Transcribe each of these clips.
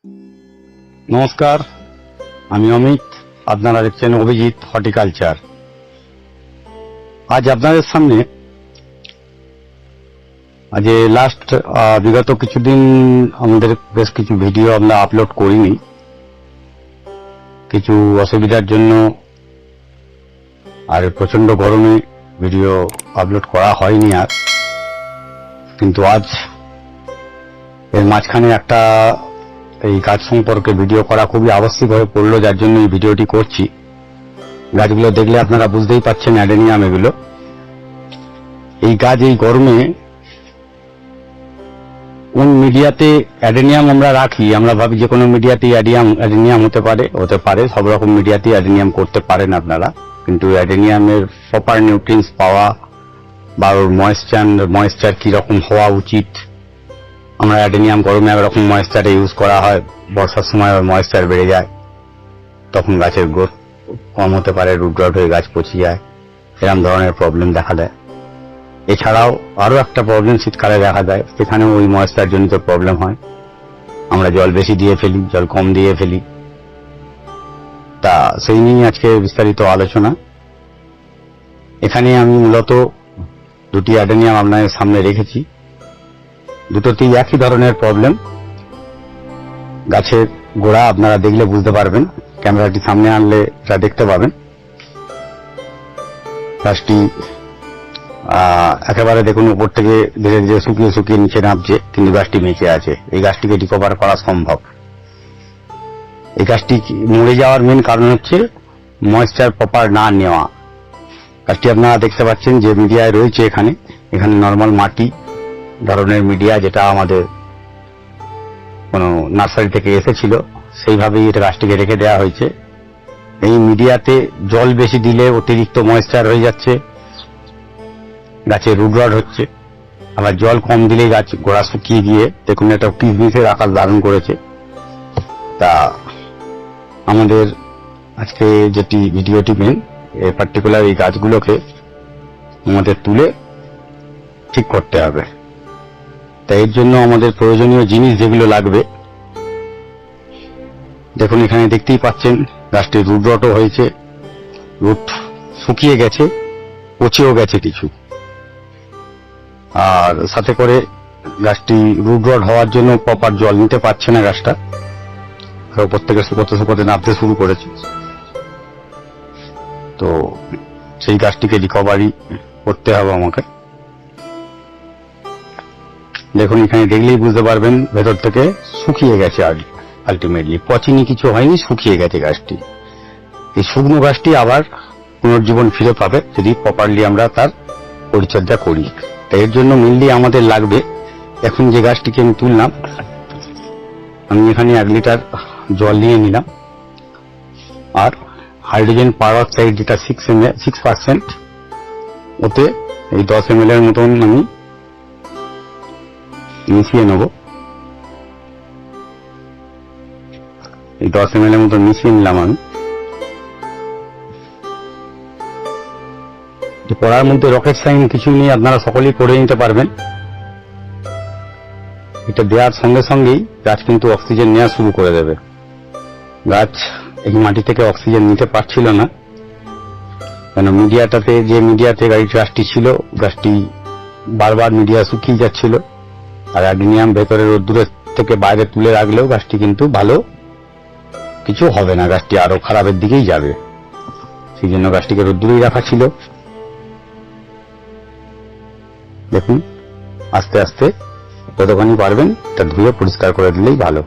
নমস্কার, আমি অমিত। আপনারা দেখছেন অভিজিৎ হর্টিকালচার। আজ আপনাদের সামনে আজ লাস্ট বিগত কিছুদিন আমাদের বেশ কিছু ভিডিও আমরা আপলোড করিনি, কিছু অসুবিধার জন্য, আর প্রচন্ড গরমে ভিডিও আপলোড করা হয়নি আর। কিন্তু আজ এর মাঝখানে একটা এই গাছ সম্পর্কে ভিডিও করা খুবই আবশ্যিক হয়ে পড়লো, যার জন্য এই ভিডিওটি করছি। গাছগুলো দেখলে আপনারা বুঝতেই পারছেন অ্যাডেনিয়াম এগুলো। এই গাছ এই গরমে কোন মিডিয়াতে অ্যাডেনিয়াম আমরা রাখি, আমরা ভাবি যে কোনো মিডিয়াতেই অ্যাডেনিয়াম হতে পারে, সব রকম মিডিয়াতেই অ্যাডেনিয়াম করতে পারেন কিন্তু অ্যাডেনিয়ামের প্রপার নিউট্রিয়েন্টস পাওয়া বা ওর ময়েশ্চার কিরকম হওয়া উচিত, আমরা অ্যাডেনিয়াম গরমে একরকম ময়েশ্চারে ইউজ করা হয়, বর্ষার সময় ওর ময়েশ্চার বেড়ে যায়, তখন গাছের গ্রোথ কম হতে পারে, রুট রট হয়ে গাছ পচে যায়, এরকম ধরনের প্রবলেম দেখা দেয়। এছাড়াও আরো একটা প্রবলেম শীতকালে দেখা যায়, সেখানেও ওই ময়েশ্চার জনিত প্রবলেম হয়। আমরা জল বেশি দিয়ে ফেলি, জল কম দিয়ে ফেলি। তা সেই নিয়ে আজকে বিস্তারিত আলোচনা। এখানে আমি মূলত দুটি অ্যাডেনিয়াম আপনাদের সামনে রেখেছি। দুটোতেই একই ধরনের প্রবলেম। গাছের গোড়া আপনারা দেখলে বুঝতে পারবেন, ক্যামেরাটি সামনে আনলে এটা দেখতে পাবেন। গাছটি একেবারে দেখুন উপর থেকে ধীরে ধীরে শুকিয়ে নিচে নামছে, কিন্তু গাছটি বেঁচে আছে। এই গাছটিকে রিকভার করা সম্ভব। এই গাছটি মরে যাওয়ার মেন কারণ হচ্ছে ময়েশ্চার প্রপার না নেওয়া। গাছটি আপনারা দেখতে পাচ্ছেন যে মিডিয়ায় রয়েছে, এখানে নর্মাল মাটি ধরনের মিডিয়া, যেটা আমাদের কোনো নার্সারি থেকে এসেছিল, সেইভাবেই এটা গাছটিকে রেখে দেওয়া হয়েছে। এই মিডিয়াতে জল বেশি দিলে অতিরিক্ত ময়েশ্চার হয়ে যাচ্ছে, গাছে রুট রট হচ্ছে। আবার জল কম দিলে গাছ গোড়া শুকিয়ে গিয়ে দেখুন একটা কিসমিসের আকার ধারণ করেছে। তা আমাদের আজকে যেটি ভিডিওটি মেন, পার্টিকুলার এই গাছগুলোকে আমাদের তুলে ঠিক করতে হবে। তাই এর জন্য আমাদের প্রয়োজনীয় জিনিস যেগুলো লাগবে, দেখুন এখানে দেখতেই পাচ্ছেন গাছটির রুট রটও হয়েছে, রুট শুকিয়ে গেছে, পচেও গেছে কিছু। আর সাথে করে গাছটি রুট রট হওয়ার জন্য প্রপার জল নিতে পারছে না গাছটা, উপর থেকে শুকোতে নামতে শুরু করেছে। তো সেই গাছটিকে রিকভারি করতে হবে আমাকে। দেখুন এখানে দেখলেই বুঝতে পারবেন ভেতর থেকে শুকিয়ে গেছে, আলটিমেটলি পচেনি, কিছু হয়নি, শুকিয়ে গেছে গাছটি। এই শুকনো গাছটি আবার পুনর্জীবন ফিরে পাবে যদি প্রপারলি আমরা তার পরিচর্যা করি। তাই এর জন্য মেনলি আমাদের লাগবে, এখন যে গাছটিকে আমি তুললাম, আমি এখানে 1 লিটার জল নিয়ে নিলাম, আর হাইড্রোজেন পারঅক্সাইড যেটা 6%, ওতে এই 10 ml এর মতন আমি মিশিয়ে নেব। এই 10 ml এর মতন মিশিয়ে নিলাম আমি। পড়ার মধ্যে রকেট সায়েন্স কিছু নিয়ে আপনারা সকলেই পড়ে নিতে পারবেন। এটা দেওয়ার সঙ্গে সঙ্গেই গাছ কিন্তু অক্সিজেন নেওয়া শুরু করে দেবে। গাছ এই মাটি থেকে অক্সিজেন নিতে পারছিল না, কেন যে মিডিয়াতে গাছটি ছিল, গাছটি বারবার মিডিয়া শুকিয়ে যাচ্ছিল। আর অ্যাডেনিয়াম ভেতরে রোদ্দুরের থেকে বাইরে তুলে রাখলেও গাছটি কিন্তু ভালো কিছু হবে না, গাছটি আরো খারাপের দিকেই যাবে। সেই জন্য গাছটিকে রোদ্দুরেই রাখা ছিল। দেখুন আস্তে আস্তে যতখানি পারবেন তা ধুয়ে পরিষ্কার করে দিলেই ভালো।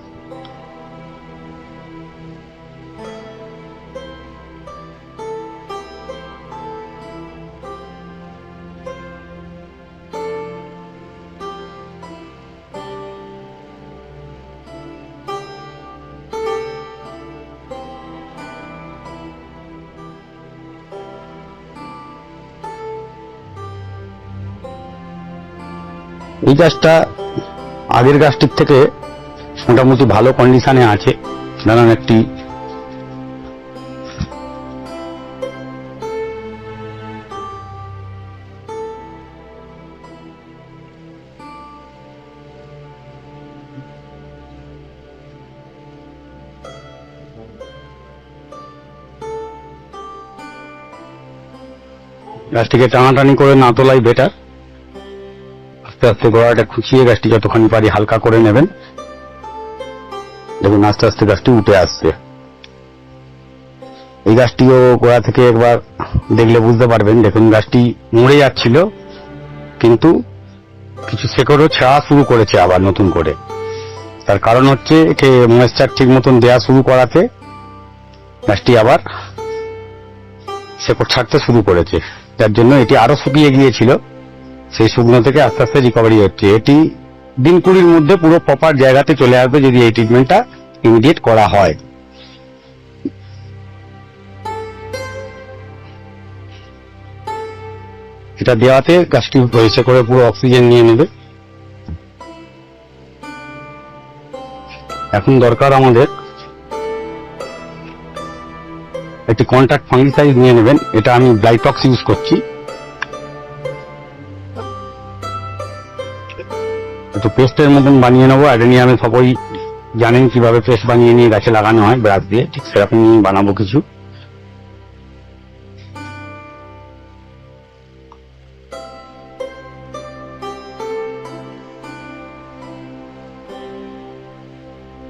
এই গাছটা আগের গাছটির থেকে মোটামুটি ভালো কন্ডিশনে আছে। নানান একটি গাছটিকে টানাটানি করে না তোলাই বেটার। আস্তে আস্তে গোড়াটা খুঁচিয়ে গাছটি যতখানি পারি হালকা করে নেবেন। দেখুন আস্তে আস্তে গাছটি উঠে আসছে। এই গাছটিও গোড়া থেকে একবার দেখলে বুঝতে পারবেন। দেখুন গাছটি মরে যাচ্ছিল, কিন্তু কিছু শেকড়ও ছাড়া শুরু করেছে আবার নতুন করে। তার কারণ হচ্ছে একে ময়েশ্চার ঠিক মতন দেওয়া শুরু করাতে গাছটি আবার শেকড় ছাড়তে শুরু করেছে, যার জন্য এটি আরো শুকিয়ে গিয়েছিল। সেই শুকনো থেকে আস্তে আস্তে রিকভারি হচ্ছে। এটি দিন 20-র মধ্যে পুরো প্রপার জায়গাতে চলে আসবে যদি এই ট্রিটমেন্টটা ইমিডিয়েট করা হয়। এটা দেওয়াতে গাছটি হয়েছে করে পুরো অক্সিজেন নিয়ে নেবে। এখন দরকার আমাদের একটি কন্ট্যাক্ট ফাঙ্গিসাইড নিয়ে নেবেন। এটা আমি ব্লাইটক্স ইউজ করছি। একটু পেস্টের মতন বানিয়ে নেবো। অ্যাডেনিয়ামে সবাই জানেন কিভাবে পেস্ট বানিয়ে নিয়ে গাছে লাগানো হয় ব্রাশ দিয়ে, ঠিক সেরকম বানাবো কিছু।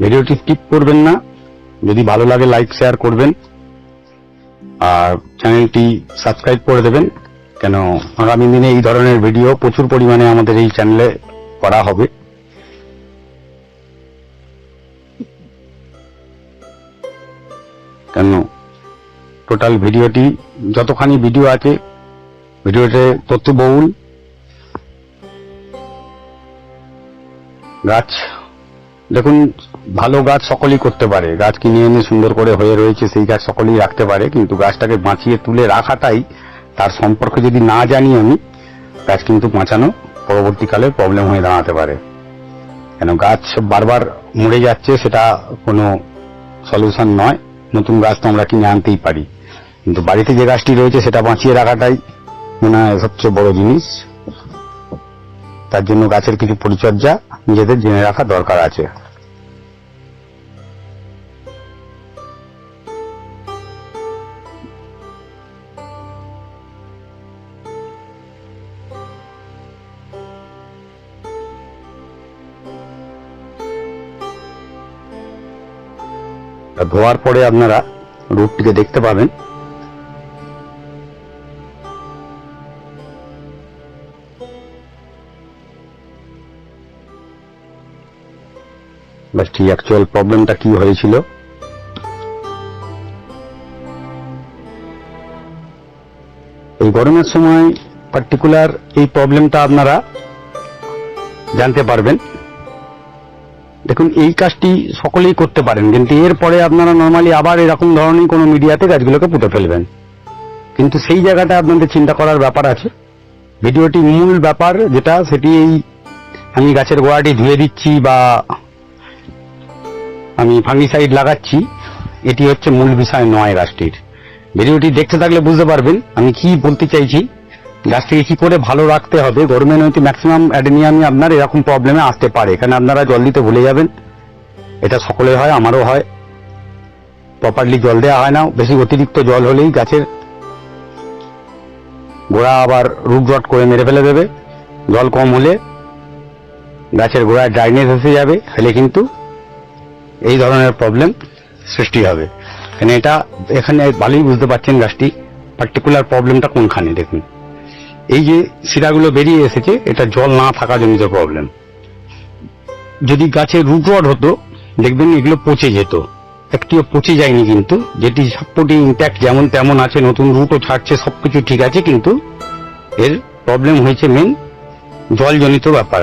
ভিডিওটি স্কিপ করবেন না। যদি ভালো লাগে লাইক শেয়ার করবেন, আর চ্যানেলটি সাবস্ক্রাইব করে দেবেন, কেন আগামী দিনে এই ধরনের ভিডিও প্রচুর পরিমাণে আমাদের এই চ্যানেলে করা হবে। কেন টোটাল ভিডিওটি যতখানি ভিডিও আছে, ভিডিওতে তথ্যবহুল। গাছ দেখুন, ভালো গাছ সকলেই করতে পারে। গাছ কিনে এনে সুন্দর করে হয়ে রয়েছে সেই গাছ সকলেই রাখতে পারে, কিন্তু গাছটাকে বাঁচিয়ে তুলে রাখাটাই, তার সম্পর্কে যদি না জানি আমি, গাছ কিন্তু বাঁচানো পরবর্তীকালে প্রবলেম হয়ে দাঁড়াতে পারে। কেন গাছ বারবার মরে যাচ্ছে সেটা কোনো সলিউশন নয়। নতুন গাছ তো আমরা কিনে আনতেই পারি, কিন্তু বাড়িতে যে গাছটি রয়েছে সেটা বাঁচিয়ে রাখাটাই মনে হয় সবচেয়ে বড় জিনিস। তার জন্য গাছের কিছু পরিচর্যা নিজেদের জেনে রাখা দরকার আছে। ধোয়ার পরে আপনারা রুটটিকে দেখতে পাবেন। গাছটি অ্যাকচুয়াল প্রবলেমটা কি হয়েছিল। এই গরমের সময় পার্টিকুলার এই প্রবলেমটা আপনারা জানতে পারবেন। দেখুন এই কাজটি সকলেই করতে পারেন, কিন্তু এরপরে আপনারা নর্মালি আবার এরকম ধরনের কোনো মিডিয়াতে গাছগুলোকে পুঁতে ফেলবেন। কিন্তু সেই জায়গাটা আপনাদের চিন্তা করার ব্যাপার আছে। ভিডিওটি মূল ব্যাপার যেটা, সেটি এই আমি গাছের গোড়াটি ধুয়ে দিচ্ছি বা আমি ফাঙ্গিসাইড লাগাচ্ছি, এটি হচ্ছে মূল বিষয় নয় গাছটির। ভিডিওটি দেখতে থাকলে বুঝতে পারবেন আমি কি বলতে চাইছি। গাছটিকে কি করে ভালো রাখতে হবে। গরমে নয়তো ম্যাক্সিমাম অ্যাডেনিয়ামই আপনার এরকম প্রবলেমে আসতে পারে। এখানে আপনারা জল দিতে ভুলে যাবেন, এটা সকলে হয়, আমারও হয়। প্রপারলি জল দেওয়া হয় না, বেশি অতিরিক্ত জল হলেই গাছের গোড়া আবার রুট রট করে মেরে ফেলে দেবে। জল কম হলে গাছের গোড়ায় ড্রাইনেস এসে যাবে, ফেলে কিন্তু এই ধরনের প্রবলেম সৃষ্টি হবে। এটা এখানে ভালোই বুঝতে পারছেন গাছটি পার্টিকুলার প্রবলেমটা কোনখানে। দেখুন এই যে শিরাগুলো বেরিয়ে এসেছে, এটা জল না থাকা জনিত প্রবলেম। যদি গাছের রুট রড হতো দেখবেন এগুলো পচে যেত, একটিও পচে যায়নি, কিন্তু যেটি সবকটি ইনট্যাক্ট যেমন তেমন আছে, নতুন রুটও ছাড়ছে, সবকিছু ঠিক আছে, কিন্তু এর প্রবলেম হয়েছে মেন জলজনিত ব্যাপার।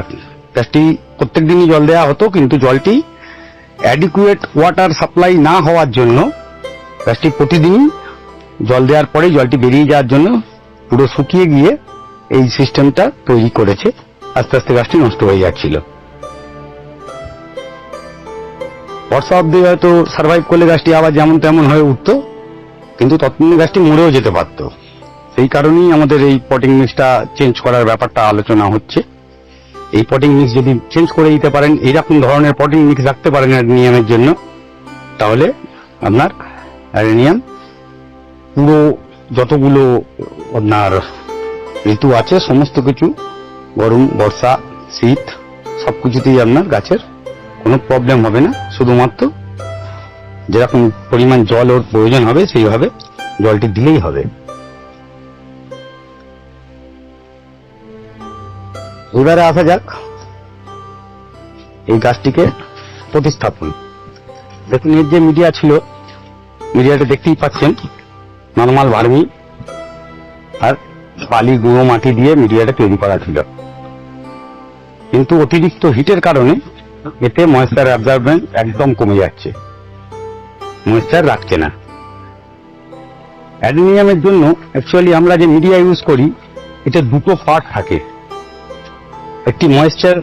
গাছটি প্রত্যেক দিনই জল দেওয়া হতো, কিন্তু জলটি অ্যাডিকুয়েট ওয়াটার সাপ্লাই না হওয়ার জন্য গাছটি প্রতিদিন জল দেওয়ার পরে জলটি বেরিয়ে যাওয়ার জন্য পুরো শুকিয়ে গিয়ে এই সিস্টেমটা তৈরি করেছে। আস্তে আস্তে গাছটি নষ্ট হয়ে যাচ্ছিল। বর্ষা অব্দি হয়তো সার্ভাইভ করলে গাছটি আবার যেমন তেমন হয়ে উঠত, কিন্তু ততদিনে গাছটি মরেও যেতে পারত। সেই কারণেই আমাদের এই পটিং মিক্সটা চেঞ্জ করার ব্যাপারটা আলোচনা হচ্ছে। এই পটিং মিক্স যদি চেঞ্জ করে দিতে পারেন, এইরকম ধরনের পটিং মিক্স রাখতে পারেন অ্যাডেনিয়ামের জন্য, তাহলে আপনার অ্যাডেনিয়াম পুরো যতগুলো আপনার ঋতু আছে, সমস্ত কিছু গরম, বর্ষা, শীত সবকিছুতেই আপনার গাছের কোনো প্রবলেম হবে না। শুধুমাত্র যেরকম পরিমাণ জল ওর প্রয়োজন হবে সেইভাবে জলটি দিলেই হবে। এবারে আসা যাক এই গাছটিকে প্রতিস্থাপন। দেখুন, এর যে মিডিয়া ছিল, মিডিয়াটা দেখতেই পাচ্ছেন নর্মাল ভার্মি আর বালি, গুঁড়ো মাটি দিয়ে মিডিয়াটা তৈরি করা ছিল, কিন্তু অতিরিক্ত হিটের কারণে এতে ময়েশ্চার অ্যাবজর্বেন্স একদম কমে যাচ্ছে, ময়েশ্চার রাখছে না। অ্যাডেনিয়ামের জন্য অ্যাকচুয়ালি আমরা যে মিডিয়া ইউজ করি এটা দুটো পার্ট থাকে, একটি ময়েশ্চার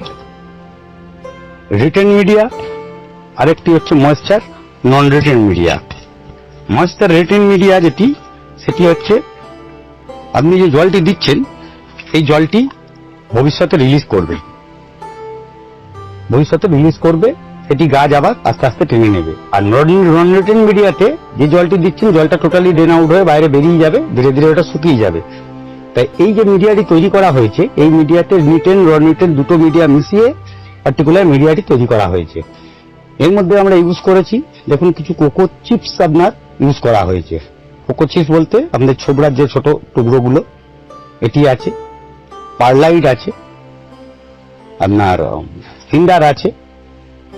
রিটেন মিডিয়া, আরেকটি হচ্ছে moisture non retain media. Moisture retain media যেটি, সেটি হচ্ছে আপনি যে জলটি দিচ্ছেন এই জলটি ভবিষ্যতে রিলিজ করবে, সেটি গাছ আবার আস্তে আস্তে টেনে নেবে। আর নন রিটেন মিডিয়াতে যে জলটি দিচ্ছেন জলটা টোটালি ড্রেন আউট হয়ে বাইরে বেরিয়ে যাবে, ধীরে ধীরে ওটা শুকিয়ে যাবে। তাই এই যে মিডিয়াটি তৈরি করা হয়েছে, এই মিডিয়াতে রিটেন নন রিটেন দুটো মিডিয়া মিশিয়ে পার্টিকুলার মিডিয়াটি তৈরি করা হয়েছে। এর মধ্যে আমরা ইউজ করেছি, দেখুন, কিছু কোকো চিপস আপনার ইউজ করা হয়েছে। কোকো চিপস বলতে আমাদের ছোবড়ার যে ছোট টুকরোগুলো, এটি আছে, পারলাইট আছে, আপনার সিন্ডার আছে,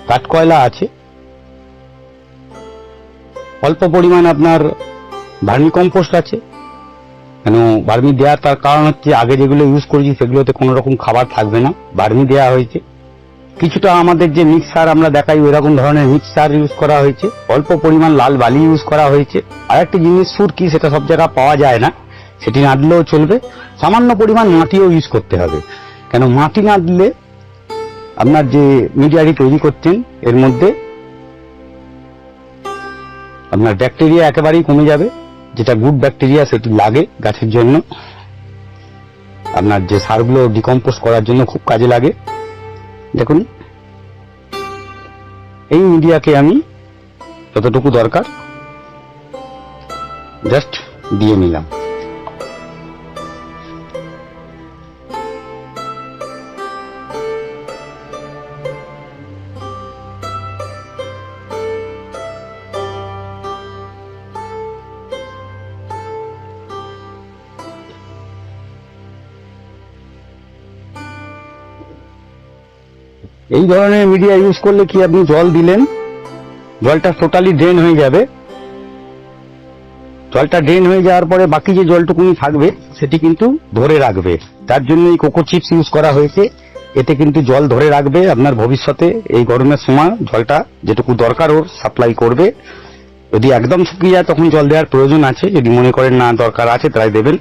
কাঠকয়লা আছে, অল্প পরিমাণ আপনার ভার্মি কম্পোস্ট আছে। কেন ভার্মি দেওয়ার তার কারণ হচ্ছে আগে যেগুলো ইউজ করেছি সেগুলোতে কোনো রকম খাবার থাকবে না, ভার্মি দেওয়া হয়েছে। কিছুটা আমাদের যে মিক্সার আমরা দেখাই ওইরকম ধরনের মিক্সার ইউজ করা হয়েছে, অল্প পরিমাণ লাল বালি ইউজ করা হয়েছে। আর একটা জিনিস সুরকি, সেটা সব জায়গায় পাওয়া যায় না, সেটি না দিলেও চলবে। সামান্য পরিমাণ মাটিও ইউজ করতে হবে, কেন মাটি না দিলে আপনার যে মিডিয়াটি তৈরি করছেন এর মধ্যে আপনার ব্যাকটেরিয়া একেবারেই কমে যাবে, যেটা গুড ব্যাকটেরিয়া সেটি লাগে গাছের জন্য, আপনার যে সারগুলো ডিকম্পোজ করার জন্য খুব কাজে লাগে। দেখুন, এই মিডিয়াকে আমি যতটুকু দরকার জাস্ট দিয়ে নিলাম। এই ধরনের মিডিয়া ইউজ করলে কি, আপনি জল দিলেন, জলটা টোটালি ড্রেন হয়ে যাবে। জলটা ড্রেন হয়ে যাওয়ার পরে বাকি যে জলটুকুনি থাকবে সেটি কিন্তু ধরে রাখবে। তার জন্য এই কোকো চিপস ইউজ করা হয়েছে, এতে কিন্তু জল ধরে রাখবে। আপনার ভবিষ্যতে এই গরমের সময় জলটা যেটুকু দরকার ওর সাপ্লাই করবে। যদি একদম শুকিয়ে যায় তখন জল দেওয়ার প্রয়োজন আছে, যদি মনে করেন না দরকার আছে তাই দেবেন,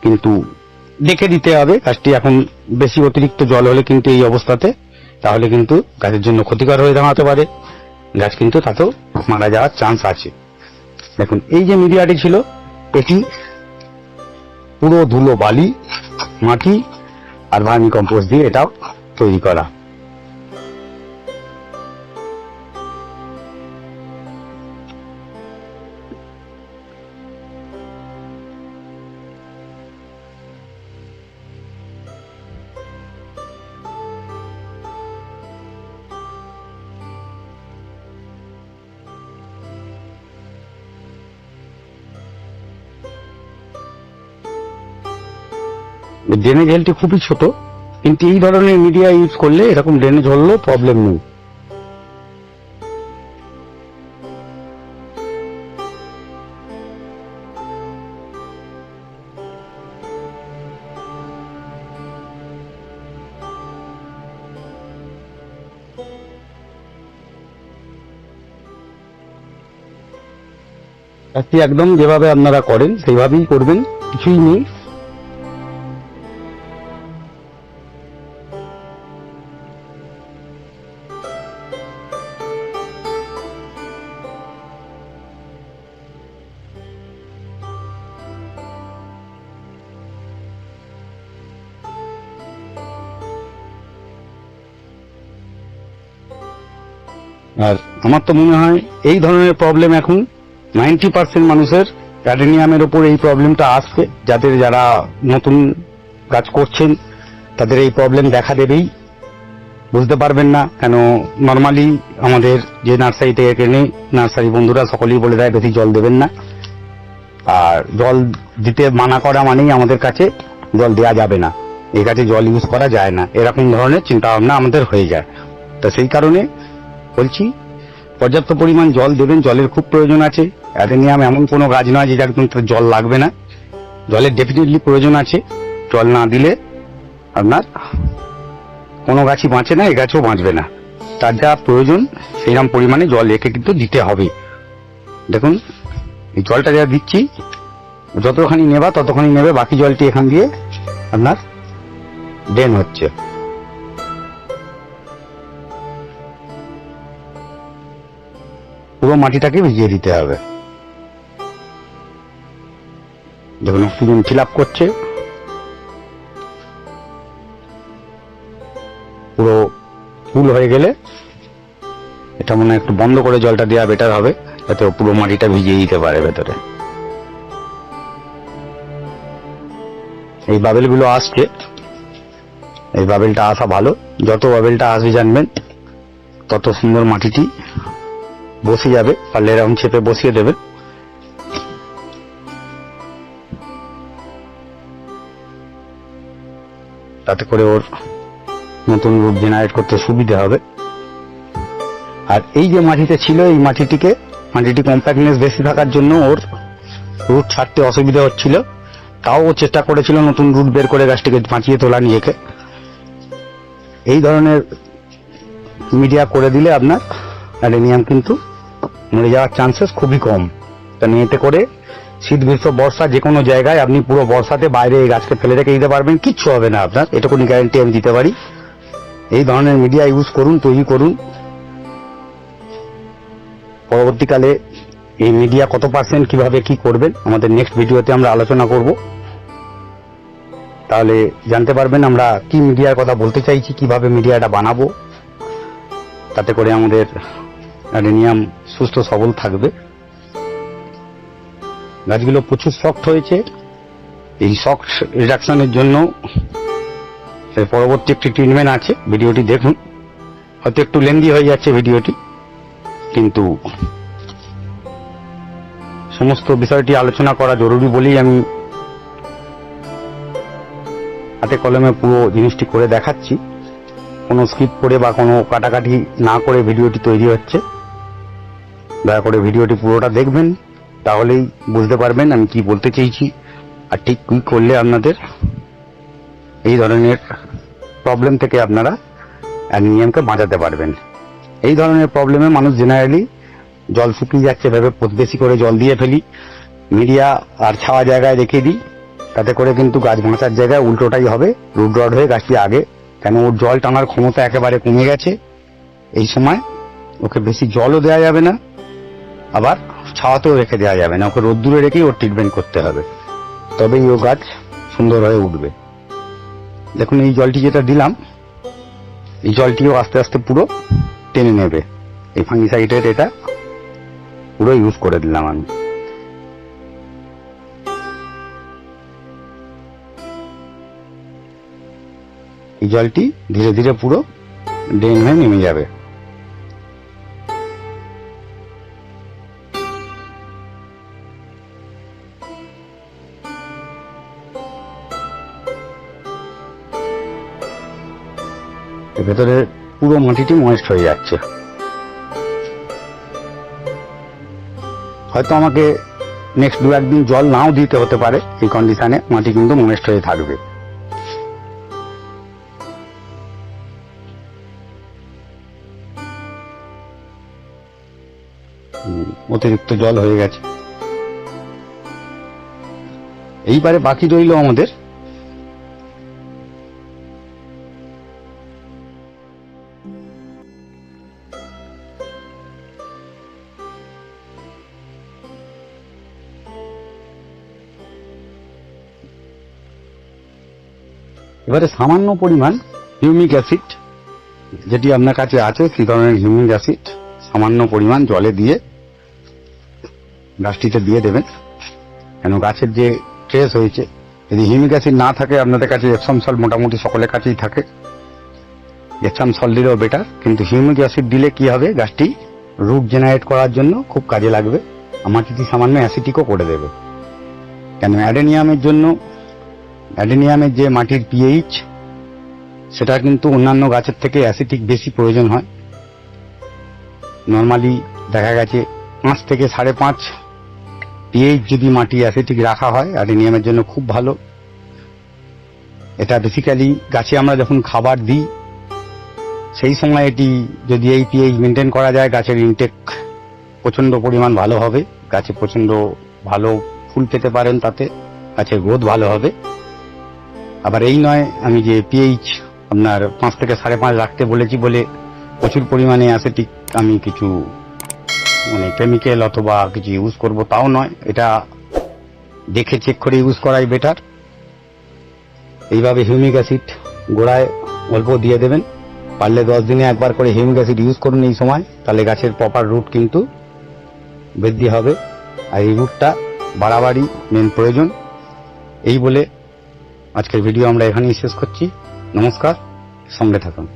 কিন্তু দেখে দিতে হবে। গাছটি এখন বেশি অতিরিক্ত জল হলে কিন্তু এই অবস্থাতে, তাহলে কিন্তু গাছের জন্য ক্ষতিকর হয়ে দাঁড়াতে পারে, গাছ কিন্তু তাতেও মারা যাওয়ার চান্স আছে। দেখুন, এই যে মিডিয়াটি ছিল এটি পুরো ধুলো, বালি, মাটি আর ভার্মি কম্পোস্ট দিয়ে এটাও তৈরি করা। ড্রেনেজ হেলটি খুবই ছোট, কিন্তু এই ধরনের মিডিয়া ইউজ করলে এরকম ড্রেনেজ হলেও প্রবলেম নেই। একদম যেভাবে আপনারা করেন সেইভাবেই করবেন, কিছুই নেই। আর আমার তো মনে হয় এই ধরনের প্রবলেম এখন 90% মানুষের অ্যাডেনিয়ামের ওপর এই প্রবলেমটা আসবে, যারা নতুন গাছ করছেন তাদের এই প্রবলেম দেখা দেবেই, বুঝতে পারবেন না। কেন নর্মালি আমাদের যে নার্সারি থেকে কেনে নার্সারি বন্ধুরা সকলেই বলে দেয় বেশি জল দেবেন না, আর জল দিতে মানা করা মানেই আমাদের কাছে জল দেওয়া যাবে না, এই গাছে জল ইউজ করা যায় না, এরকম ধরনের চিন্তা ভাবনা আমাদের হয়ে যায়। তো সেই কারণে বলছি পর্যাপ্ত পরিমাণ জল দেবেন, জলের খুব প্রয়োজন আছে। অ্যাডেনিয়াম এমন কোনো গাছ নয় যে একদম জল লাগবে না, জলের ডেফিনেটলি প্রয়োজন আছে। জল না দিলে আপনার কোনো গাছই বাঁচে না, এই গাছও বাঁচবে না। তার যা প্রয়োজন সেইরকম পরিমাণে জল একে কিন্তু দিতে হবে। দেখুন এই জলটা যা দিচ্ছি যতখানি নেবা ততখানি নেবে, বাকি জলটি এখান দিয়ে আপনার ড্রেন হচ্ছে। পুরো মাটিটাকে ভিজিয়ে দিতে হবে। দেখুন অক্সিজেন ফিল আপ করছে, পুরো ফুল হয়ে গেলে এটা মনে হয় একটু বন্ধ করে জলটা দেওয়া বেটার হবে, যাতে পুরো মাটিটা ভিজিয়ে দিতে পারে ভেতরে। এই বাবেলগুলো আসছে, এই বাবেলটা আসা ভালো, যত বাবেলটা আসবে জানবেন তত সুন্দর মাটিটি বসে যাবে। পারলে এরকম চেপে বসিয়ে দেবেন, তাতে করে ওর নতুন রুট জেনারেট করতে সুবিধা হবে। আর এই যে মাটিতে ছিল এই মাটিটি কম্প্যাক্টনেস বেশি থাকার জন্য ওর রুট ছাড়তে অসুবিধা হচ্ছিল, তাও ও চেষ্টা করেছিল নতুন রুট বের করে গাছটিকে বাঁচিয়ে তোলা নিয়েকে। এই ধরনের মিডিয়া করে দিলে আপনার অ্যাডেনিয়াম কিন্তু মরে যাওয়ার চান্সেস খুবই কম। কারণ এতে করে শীত গ্রীষ্ম বর্ষা যে কোনো জায়গায় আপনি পুরো বর্ষাতে বাইরে এই গাছকে ফেলে রেখে দিতে পারবেন, কিচ্ছু হবে না আপনার, এটুকুনি গ্যারান্টি আমি দিতে পারি। এই ধরনের মিডিয়া ইউজ করুন, তৈরি করুন। পরবর্তীকালে এই মিডিয়া কত পার্সেন্ট কিভাবে কি করবেন আমাদের নেক্সট ভিডিওতে আমরা আলোচনা করব, তাহলে জানতে পারবেন আমরা কি মিডিয়ার কথা বলতে চাইছি, কিভাবে মিডিয়াটা বানাবো, তাতে করে আমাদের অ্যাডেনিয়াম সুস্থ সবল থাকবে। গাছগুলো প্রচুর শক্ট হয়েছে, এই শক্ট রিডাকশনের জন্য পরবর্তী একটি ট্রিটমেন্ট আছে, ভিডিওটি দেখুন। হয়তো একটু লেন্দি হয়ে যাচ্ছে ভিডিওটি, কিন্তু সমস্ত বিষয়টি আলোচনা করা জরুরি বলেই আমি হাতে কলমে পুরো জিনিসটি করে দেখাচ্ছি। কোনো স্কিপ করে বা কোনো কাটাকাটি না করে ভিডিওটি তৈরি হচ্ছে। দয়া করে ভিডিওটি পুরোটা দেখবেন, তাহলেই বুঝতে পারবেন আমি কি বলতে চেয়েছি আর ঠিক কি করলে আপনাদের এই ধরনের প্রবলেম থেকে আপনারা অ্যাডেনিয়ামকে বাঁচাতে পারবেন। এই ধরনের প্রবলেমে মানুষ জেনারেলি জল শুকিয়ে যাচ্ছে ভেবে বেশি করে জল দিয়ে ফেলি, মিডিয়া আর ছাওয়া জায়গায় রেখে দিই, তাতে করে কিন্তু গাছ বাঁচার জায়গায় উল্টোটাই হবে, রুট রড হয়ে গাছটি আগে। কেন ওর জল টানার ক্ষমতা একেবারে কমে গেছে, এই সময় ওকে বেশি জলও দেওয়া যাবে না, আবার ছাওয়াতেও রেখে দেওয়া যাবে না, ওকে রোদ্দুরে রেখেই ওর ট্রিটমেন্ট করতে হবে, তবেই ও গাছ সুন্দর হয়ে উঠবে। দেখুন এই জলটি যেটা দিলাম, এই জলটিও আস্তে আস্তে পুরো টেনে নেবে। এই ফাঙ্গিসাইডের এটা পুরো ইউজ করে দিলাম আমি। এই জলটি ধীরে ধীরে পুরো ড্রেন হয়ে নেমে যাবে। ভেতরে পুরো মাটিটি ময়েস্ট হয়ে যাচ্ছে। হয়তো আমাকে নেক্সট 2-1 দিন জল নাও দিতে হতে পারে, এই কন্ডিশনে মাটি কিন্তু ময়েস্ট হয়ে থাকবে। অতিরিক্ত জল হয়ে গেছে। এইবারে বাকি রইল আমাদের এবারে সামান্য পরিমাণ হিউমিক অ্যাসিড, যেটি আপনার কাছে আছে সেই ধরনের হিউমিক অ্যাসিড সামান্য পরিমাণ জলে দিয়ে গাছটিতে দিয়ে দেবেন। কেন গাছের যে ট্রেস হয়েছে, যদি হিউমিক অ্যাসিড না থাকে আপনাদের কাছে এপসাম সল্ট মোটামুটি সকলের কাছেই থাকে, এপসাম সল্ট দিলেও বেটার, কিন্তু হিউমিক অ্যাসিড দিলে কি হবে, গাছটি রুট জেনারেট করার জন্য খুব কাজে লাগবে, মাটিটি সামান্য অ্যাসিডিকও করে দেবে। কেন অ্যাডেনিয়ামের যে মাটির পিএইচ সেটা কিন্তু অন্যান্য গাছের থেকে অ্যাসিডিক বেশি প্রয়োজন হয়। নর্মালি দেখা গেছে 5 থেকে 5.5 পিএইচ যদি মাটি অ্যাসিডিক রাখা হয় অ্যাডেনিয়ামের জন্য খুব ভালো। এটা বেসিক্যালি গাছে আমরা যখন খাবার দিই সেই সময় এটি যদি এই পিএইচ মেনটেন করা যায়, গাছের ইনটেক প্রচন্ড পরিমাণ ভালো হবে, গাছে প্রচন্ড ভালো ফুল পেতে পারেন, তাতে গাছের গ্রোথ ভালো হবে। আবার এই নয় আমি যে পিএইচ আপনার 5 থেকে 5.5 রাখতে বলেছি বলে প্রচুর পরিমাণে অ্যাসিডিক আমি কিছু কেমিক্যাল অথবা কিছু ইউজ করব তাও নয়, এটা দেখে চেক করে ইউজ করাই বেটার। এইভাবে হিউমিক অ্যাসিড গোড়ায় অল্প দিয়ে দেবেন, পারলে 10 দিনে একবার করে হিউমিক অ্যাসিড ইউজ করুন এই সময়, তাহলে গাছের প্রপার রুট কিন্তু বৃদ্ধি হবে। আর এই রুটটা বাড়াবাড়ি মেন প্রয়োজন। এই বলে আজকের ভিডিও আমরা এখানেই শেষ করছি। নমস্কার, সঙ্গে থাকুন।